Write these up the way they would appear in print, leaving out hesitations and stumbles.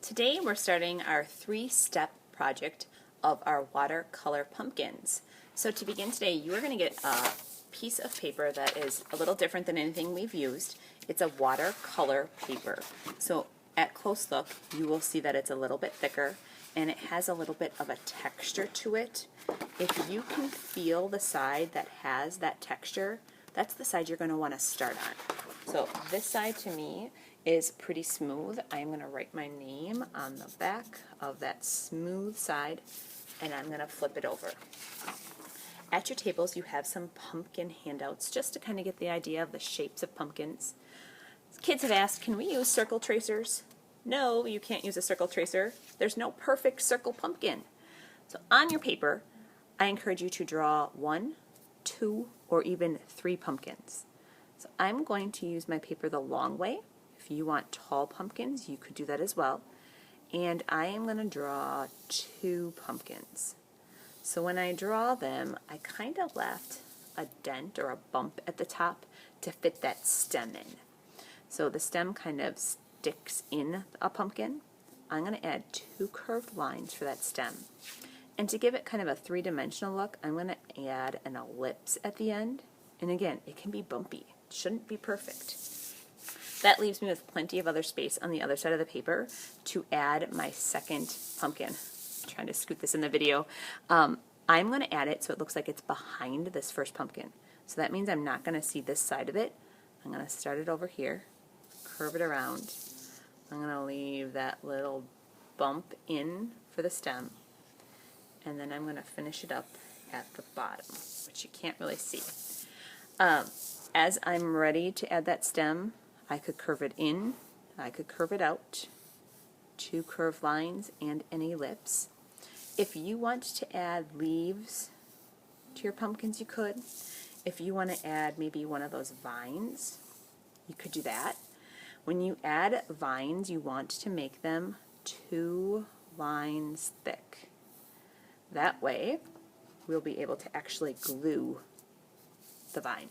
Today we're starting our 3-step project of our watercolor pumpkins. So to begin today, you are going to get a piece of paper that is a little different than anything we've used. It's a watercolor paper. So at close look, you will see that it's a little bit thicker and it has a little bit of a texture to it. If you can feel the side that has that texture, that's the side you're going to want to start on. So this side to me is pretty smooth. I'm going to write my name on the back of that smooth side and I'm going to flip it over. At your tables you have some pumpkin handouts just to kind of get the idea of the shapes of pumpkins. Kids have asked, can we use circle tracers? No, you can't use a circle tracer. There's no perfect circle pumpkin. So on your paper, I encourage you to draw 1, 2, or even 3 pumpkins. So I'm going to use my paper the long way. If you want tall pumpkins, you could do that as well. And I am going to draw 2 pumpkins. So when I draw them, I kind of left a dent or a bump at the top to fit that stem in. So the stem kind of sticks in a pumpkin. I'm going to add 2 curved lines for that stem. And to give it kind of a 3-dimensional look, I'm going to add an ellipse at the end. And again, it can be bumpy. It shouldn't be perfect. That leaves me with plenty of other space on the other side of the paper to add my second pumpkin. I'm trying to scoot this in the video. I'm going to add it so it looks like it's behind this first pumpkin. So that means I'm not going to see this side of it. I'm going to start it over here, curve it around. I'm going to leave that little bump in for the stem. And then I'm going to finish it up at the bottom, which you can't really see. As I'm ready to add that stem, I could curve it in, I could curve it out, 2 curved lines and an ellipse. If you want to add leaves to your pumpkins, you could. If you want to add maybe one of those vines, you could do that. When you add vines, you want to make them 2 lines thick. That way, we'll be able to actually glue the vine.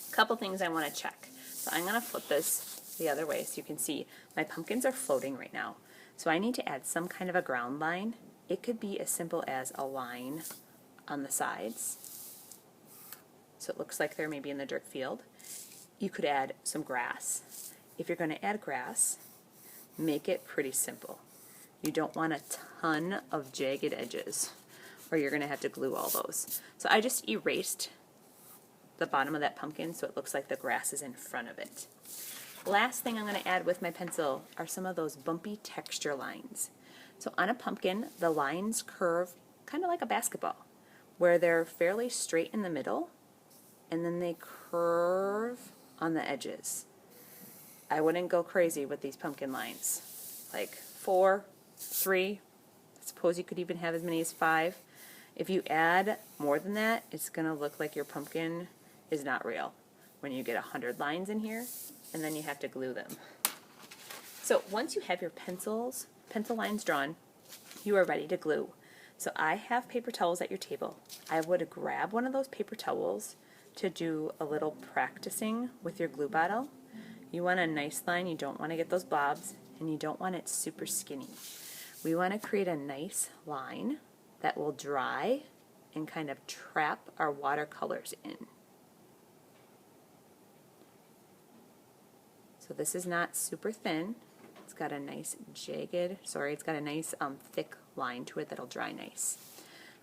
A couple things I want to check. So I'm going to flip this the other way so you can see my pumpkins are floating right now. So I need to add some kind of a ground line. It could be as simple as a line on the sides. So it looks like they're maybe in the dirt field. You could add some grass. If you're going to add grass, make it pretty simple. You don't want a ton of jagged edges or you're going to have to glue all those. So I just erased the bottom of that pumpkin so it looks like the grass is in front of it. Last thing I'm going to add with my pencil are some of those bumpy texture lines. So on a pumpkin, the lines curve kind of like a basketball, where they're fairly straight in the middle and then they curve on the edges. I wouldn't go crazy with these pumpkin lines. Like 4, 3, I suppose you could even have as many as 5. If you add more than that, it's going to look like your pumpkin is not real when you get 100 lines in here and then you have to glue them. So once you have your pencil lines drawn, you are ready to glue. So I have paper towels at your table. I would grab one of those paper towels to do a little practicing with your glue bottle. You want a nice line, you don't want to get those blobs, and you don't want it super skinny. We want to create a nice line that will dry and kind of trap our watercolors in. So this is not super thin. It's got a nice thick line to it that'll dry nice.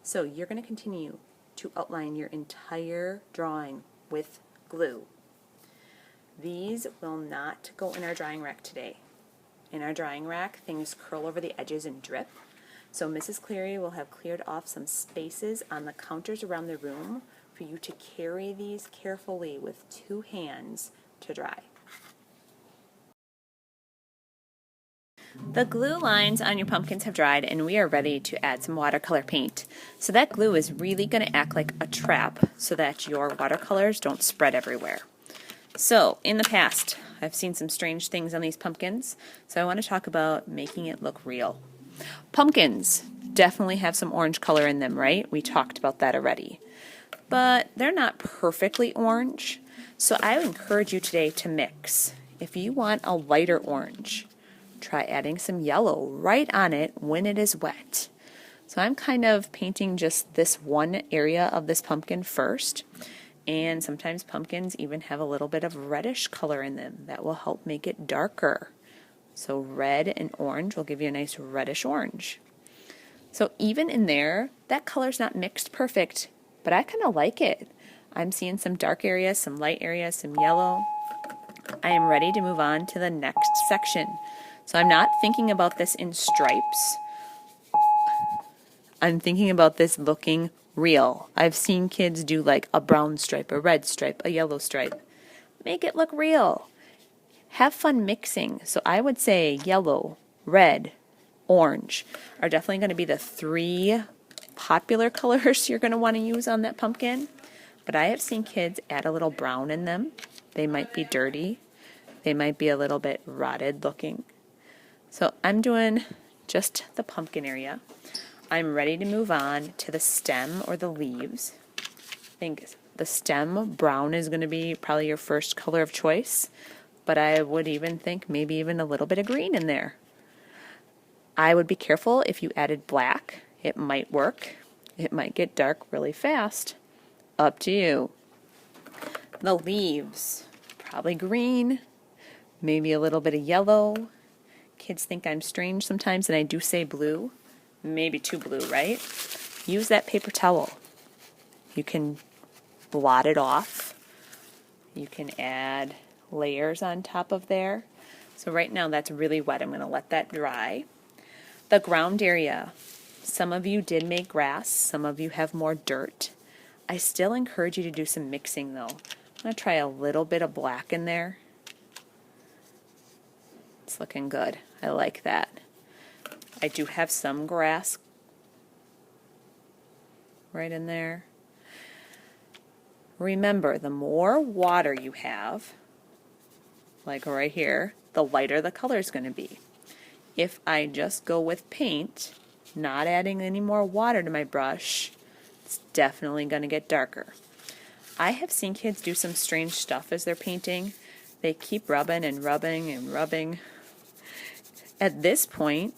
So you're going to continue to outline your entire drawing with glue. These will not go in our drying rack today. In our drying rack, things curl over the edges and drip. So Mrs. Cleary will have cleared off some spaces on the counters around the room for you to carry these carefully with 2 hands to dry. The glue lines on your pumpkins have dried and we are ready to add some watercolor paint. So that glue is really going to act like a trap so that your watercolors don't spread everywhere. So in the past, I've seen some strange things on these pumpkins, so I want to talk about making it look real. Pumpkins definitely have some orange color in them, right? We talked about that already. But they're not perfectly orange, so I would encourage you today to mix. If you want a lighter orange, try adding some yellow right on it when it is wet. So I'm kind of painting just this one area of this pumpkin first, and sometimes pumpkins even have a little bit of reddish color in them that will help make it darker. So red and orange will give you a nice reddish orange. So even in there, that color's not mixed perfect, but I kind of like it. I'm seeing some dark areas, some light areas, some yellow. I am ready to move on to the next section. So I'm not thinking about this in stripes. I'm thinking about this looking real. I've seen kids do like a brown stripe, a red stripe, a yellow stripe. Make it look real. Have fun mixing. So I would say yellow, red, orange are definitely going to be the 3 popular colors you're going to want to use on that pumpkin. But I have seen kids add a little brown in them. They might be dirty. They might be a little bit rotted looking. So I'm doing just the pumpkin area. I'm ready to move on to the stem or the leaves. I think the stem brown is going to be probably your first color of choice, but I would even think maybe even a little bit of green in there. I would be careful if you added black. It might work. It might get dark really fast. Up to you. The leaves, probably green, maybe a little bit of yellow. Kids think I'm strange sometimes and I do say blue. Maybe too blue, right? Use that paper towel. You can blot it off. You can add layers on top of there. So right now that's really wet. I'm going to let that dry. The ground area. Some of you did make grass. Some of you have more dirt. I still encourage you to do some mixing though. I'm going to try a little bit of black in there. It's looking good. I like that. I do have some grass right in there. Remember, the more water you have, like right here, the lighter the color is going to be. If I just go with paint, not adding any more water to my brush, it's definitely going to get darker. I have seen kids do some strange stuff as they're painting. They keep rubbing and rubbing and rubbing. At this point,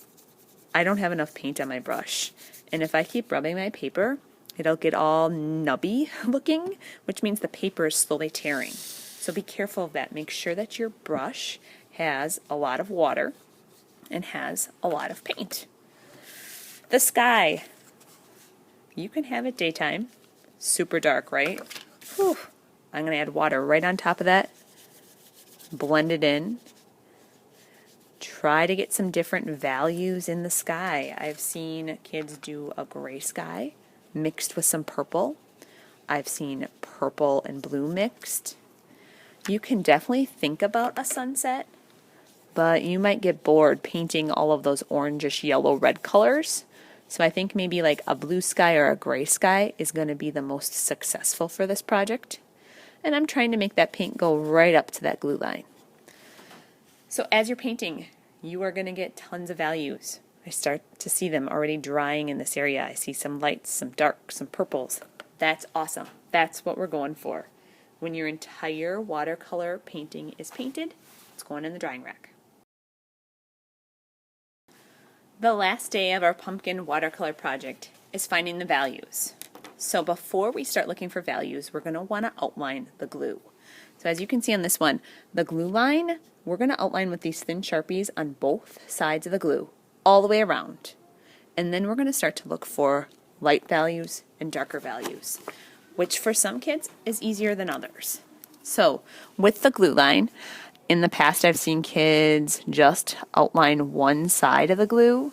I don't have enough paint on my brush. And if I keep rubbing my paper, it'll get all nubby looking, which means the paper is slowly tearing. So be careful of that. Make sure that your brush has a lot of water and has a lot of paint. The sky. You can have it daytime. Super dark, right? Whew. I'm going to add water right on top of that. Blend it in. Try to get some different values in the sky. I've seen kids do a gray sky mixed with some purple. I've seen purple and blue mixed. You can definitely think about a sunset, but you might get bored painting all of those orangish, yellow, red colors. So I think maybe like a blue sky or a gray sky is going to be the most successful for this project. And I'm trying to make that paint go right up to that glue line. So as you're painting, you are going to get tons of values. I start to see them already drying in this area. I see some lights, some darks, some purples. That's awesome. That's what we're going for. When your entire watercolor painting is painted, it's going in the drying rack. The last day of our pumpkin watercolor project is finding the values. So before we start looking for values, we're going to want to outline the glue. So as you can see on this one, the glue line, we're going to outline with these thin Sharpies on both sides of the glue, all the way around. And then we're going to start to look for light values and darker values, which for some kids is easier than others. So with the glue line, in the past I've seen kids just outline one side of the glue.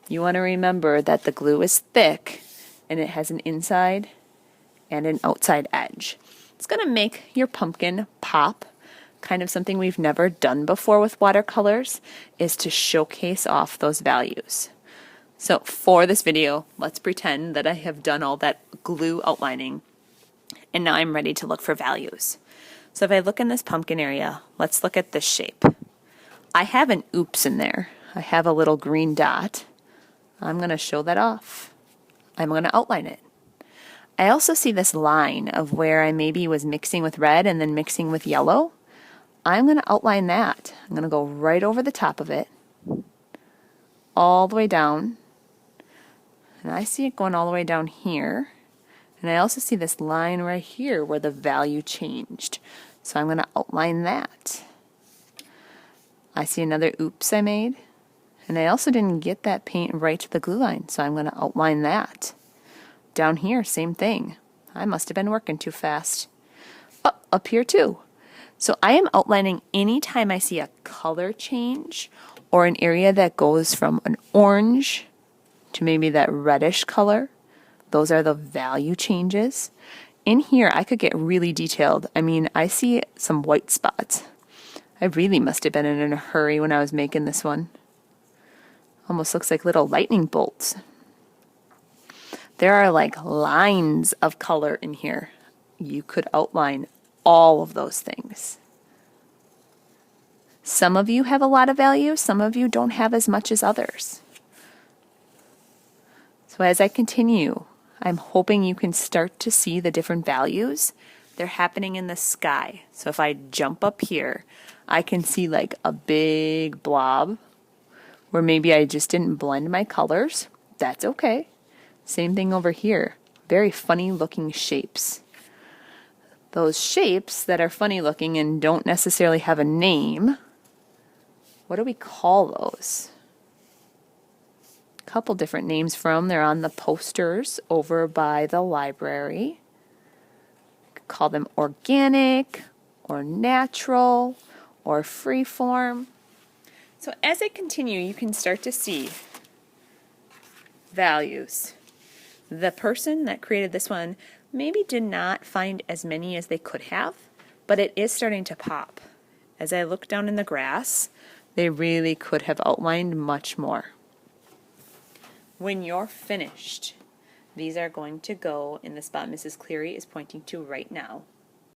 You want to remember that the glue is thick and it has an inside and an outside edge. It's going to make your pumpkin pop. Kind of something we've never done before with watercolors is to showcase off those values. So for this video, let's pretend that I have done all that glue outlining and now I'm ready to look for values. So if I look in this pumpkin area, let's look at this shape. I have an oops in there. I have a little green dot. I'm going to show that off. I'm going to outline it. I also see this line of where I maybe was mixing with red and then mixing with yellow. I'm going to outline that. I'm going to go right over the top of it. all the way down. And I see it going all the way down here. And I also see this line right here where the value changed. So I'm going to outline that. I see another oops I made. And I also didn't get that paint right to the glue line, so I'm going to outline that. Down here, same thing. I must have been working too fast. Oh, up here too. So I am outlining anytime I see a color change or an area that goes from an orange to maybe that reddish color. Those are the value changes. In here, I could get really detailed. I mean, I see some white spots. I really must have been in a hurry when I was making this one. Almost looks like little lightning bolts. There are like lines of color in here. You could outline all of those things. Some of you have a lot of value, some of you don't have as much as others. So as I continue, I'm hoping you can start to see the different values. They're happening in the sky. So if I jump up here, I can see like a big blob where maybe I just didn't blend my colors. That's okay. Same thing over here. Very funny looking shapes. Those shapes that are funny looking and don't necessarily have a name, what do we call those? A couple different names for them. They're on the posters over by the library. You could call them organic or natural or freeform. So as I continue, you can start to see values. The person that created this one maybe did not find as many as they could have, but it is starting to pop. As I look down in the grass, they really could have outlined much more. When you're finished, these are going to go in the spot Mrs. Cleary is pointing to right now.